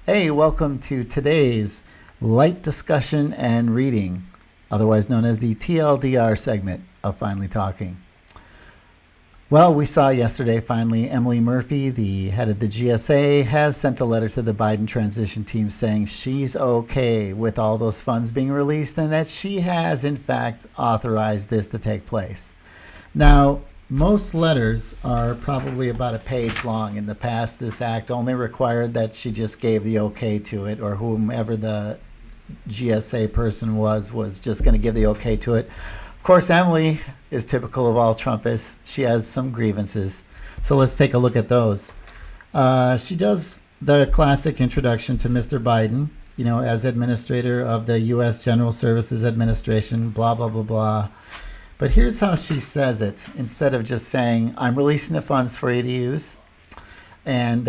Hey, welcome to today's light discussion and reading, otherwise known as the TLDR segment of Finally Talking. Well, we saw yesterday finally Emily Murphy, the head of the GSA, has sent a letter to the Biden transition team saying she's okay with all those funds being released and that she has, in fact, authorized this to take place. Now, most letters are probably about a page long. In the past, this act only required that she just gave the okay to it, or whomever the GSA person was just going to give the okay to it. Of course, Emily is typical of all Trumpists. She has some grievances. So let's take a look at those. She does the classic introduction to Mr. Biden, as administrator of the U.S. General Services Administration, blah, blah, blah, blah. But here's how she says it. Instead of just saying, I'm releasing the funds for you to use, and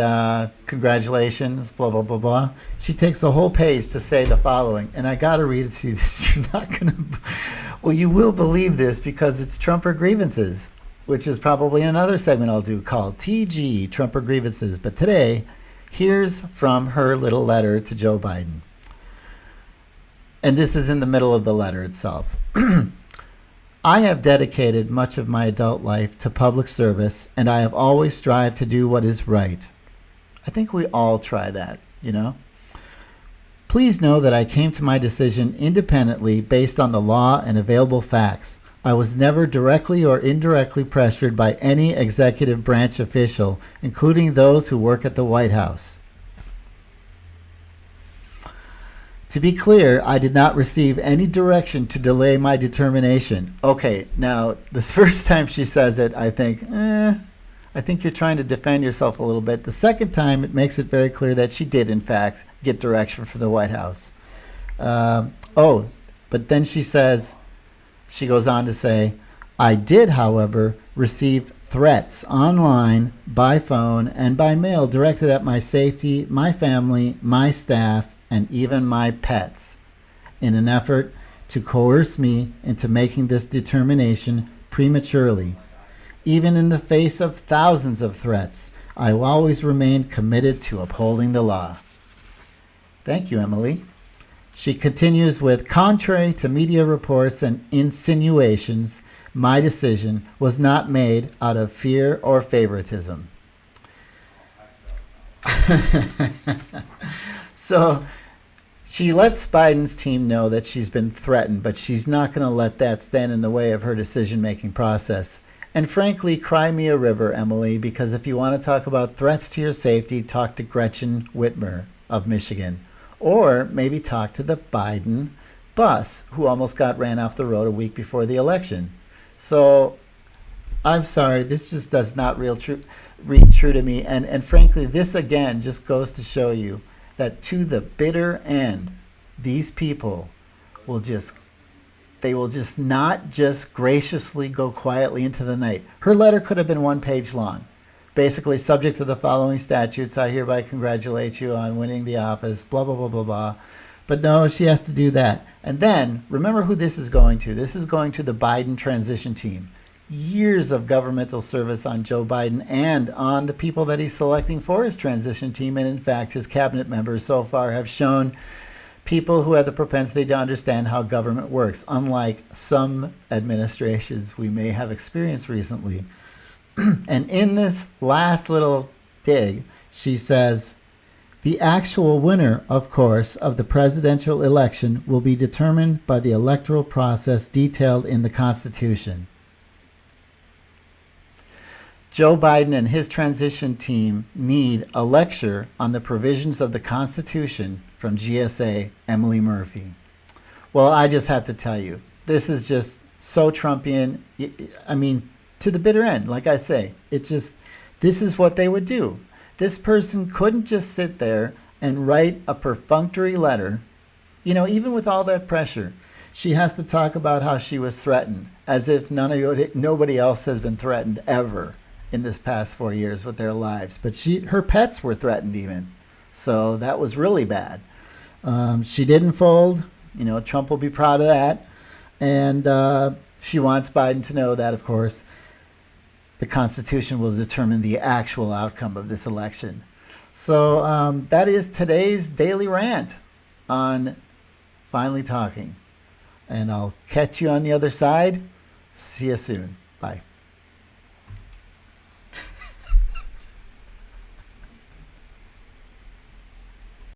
congratulations, blah, blah, blah, blah. She takes a whole page to say the following. And I got to read it to you. You're not going to... Well, you will believe this because it's Trumper Grievances, which is probably another segment I'll do called TG, Trumper Grievances. But today, here's from her little letter to Joe Biden. And this is in the middle of the letter itself. I have dedicated much of my adult life to public service, and I have always strived to do what is right. I think we all try that, Please know that I came to my decision independently based on the law and available facts. I was never directly or indirectly pressured by any executive branch official, including those who work at the White House. To be clear, I did not receive any direction to delay my determination. Okay, now, this first time she says it, I think you're trying to defend yourself a little bit. The second time, it makes it very clear that she did, in fact, get direction from the White House. But then she goes on to say, I did, however, receive threats online, by phone, and by mail directed at my safety, my family, my staff, and even my pets, in an effort to coerce me into making this determination prematurely. Even in the face of thousands of threats, I will always remain committed to upholding the law. Thank you, Emily. She continues with, contrary to media reports and insinuations, my decision was not made out of fear or favoritism. So she lets Biden's team know that she's been threatened, but she's not going to let that stand in the way of her decision-making process. And frankly, cry me a river, Emily, because if you want to talk about threats to your safety, talk to Gretchen Whitmer of Michigan. Or maybe talk to the Biden bus, who almost got ran off the road a week before the election. So I'm sorry, this just does not read true to me. And frankly, this again just goes to show you that to the bitter end, these people will just not just graciously go quietly into the night. Her letter could have been one page long. Basically, subject to the following statutes, I hereby congratulate you on winning the office, blah, blah, blah, blah, blah. But no, she has to do that. And then, remember who this is going to. This is going to the Biden transition team. Years of governmental service on Joe Biden and on the people that he's selecting for his transition team. And in fact, his cabinet members so far have shown people who have the propensity to understand how government works, unlike some administrations we may have experienced recently. And in this last little dig, she says, the actual winner, of course, of the presidential election will be determined by the electoral process detailed in the Constitution. Joe Biden and his transition team need a lecture on the provisions of the Constitution from GSA Emily Murphy. Well, I just have to tell you, this is just so Trumpian. I mean, to the bitter end, like I say, this is what they would do. This person couldn't just sit there and write a perfunctory letter, even with all that pressure. She has to talk about how she was threatened, as if nobody else has been threatened ever in this past 4 years with their lives. But her pets were threatened even. So that was really bad. She didn't fold. Trump will be proud of that. And she wants Biden to know that, of course, the Constitution will determine the actual outcome of this election. So that is today's daily rant on Finally Talking. And I'll catch you on the other side. See you soon. Bye.